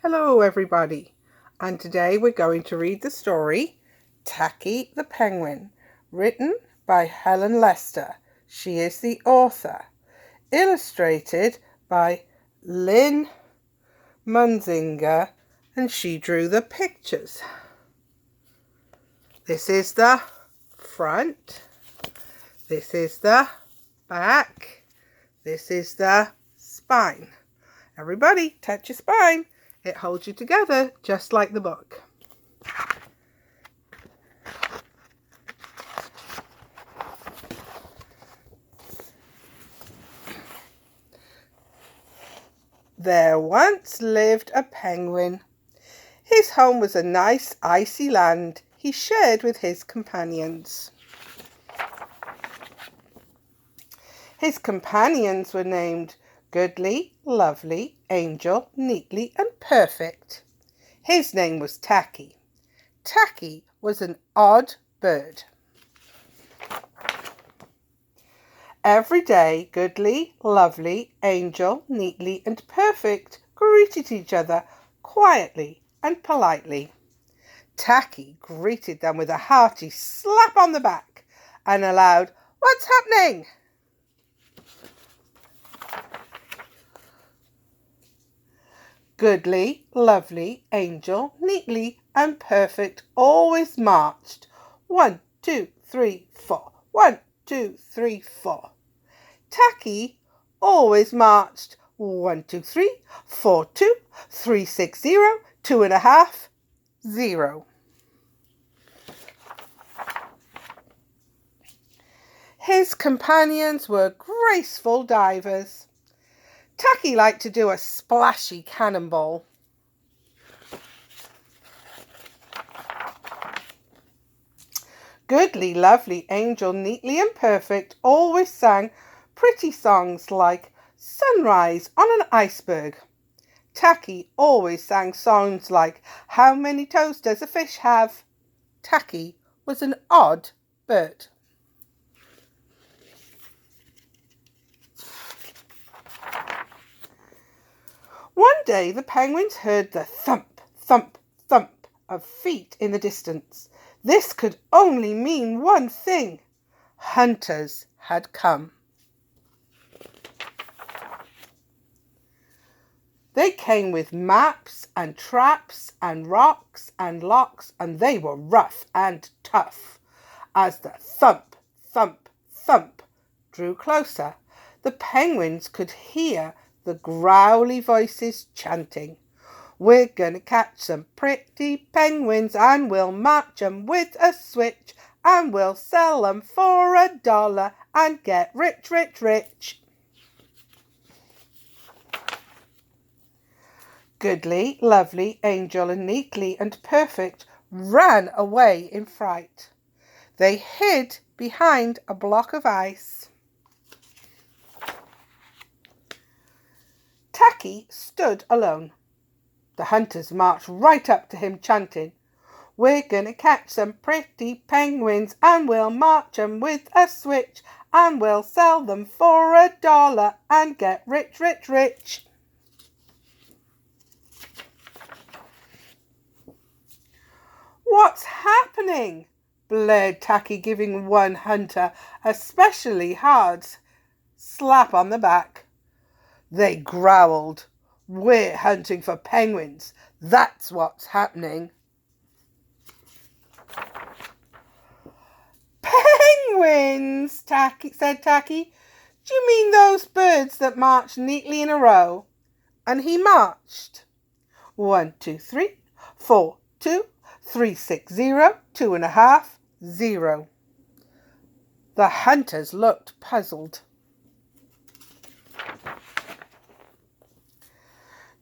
Hello everybody, and today we're going to read the story Tacky the Penguin, written by Helen Lester. She is the author. Illustrated by Lynn Munzinger, and she drew the pictures. This is the front, this is the back, this is the spine. Everybody, touch your spine. It holds you together just like the book. There once lived a penguin. His home was a nice icy land he shared with his companions. His companions were named Goodly, Lovely, Angel, Neatly and Perfect. His name was Tacky. Tacky was an odd bird. Every day, Goodly, Lovely, Angel, Neatly and Perfect greeted each other quietly and politely. Tacky greeted them with a hearty slap on the back and a loud, "What's happening?" Goodly, Lovely, Angel, Neatly and Perfect always marched 1, 2, 3, 4, 1, 2, 3, 4. Tacky always marched 1, 2, 3, 4, 2, 3, 6, 0, 2.5, 0. His companions were graceful divers. Tacky liked to do a splashy cannonball. Goodly, Lovely, Angel, Neatly and Perfect always sang pretty songs like Sunrise on an Iceberg. Tacky always sang songs like How Many Toes Does a Fish Have? Tacky was an odd bird. One day the penguins heard the thump, thump, thump of feet in the distance. This could only mean one thing. Hunters had come. They came with maps and traps and rocks and locks, and they were rough and tough. As the thump, thump, thump drew closer, the penguins could hear the growly voices chanting, "We're gonna catch some pretty penguins and we'll march 'em with a switch and we'll sell 'em for $1 and get rich, rich, rich." Goodly, Lovely, Angel and Neatly and Perfect ran away in fright. They hid behind a block of ice. Tacky stood alone. The hunters marched right up to him chanting, "We're gonna catch some pretty penguins and we'll march 'em with a switch and we'll sell them for $1 and get rich, rich, rich." "What's happening?" blared Tacky, giving one hunter a specially hard slap on the back. They growled, "We're hunting for penguins. That's what's happening." "Penguins," said Tacky. "Do you mean those birds that march neatly in a row?" And he marched. 1, 2, 3, 4, 2, 3, 6, 0, 2.5, 0. The hunters looked puzzled.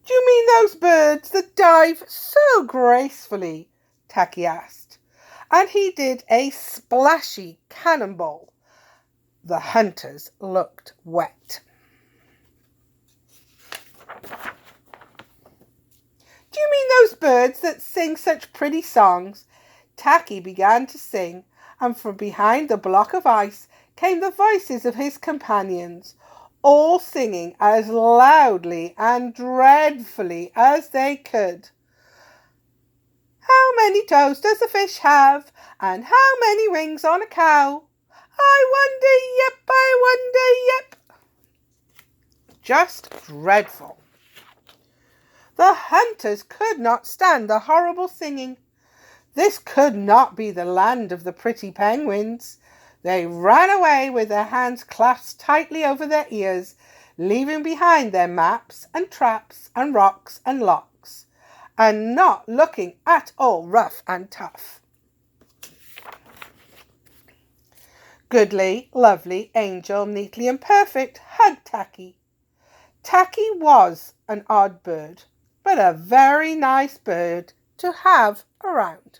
"Do you mean those birds that dive so gracefully?" Tacky asked, and he did a splashy cannonball. The hunters looked wet. "Do you mean those birds that sing such pretty songs?" Tacky began to sing, and from behind the block of ice came the voices of his companions, all singing as loudly and dreadfully as they could. How many toes does a fish have? And how many wings on a cow? I wonder, yep. Just dreadful. The hunters could not stand the horrible singing. This could not be the land of the pretty penguins. They ran away with their hands clasped tightly over their ears, leaving behind their maps and traps and rocks and locks, and not looking at all rough and tough. Goodly, lovely, angel, neatly and perfect hugged Tacky. Tacky was an odd bird, but a very nice bird to have around.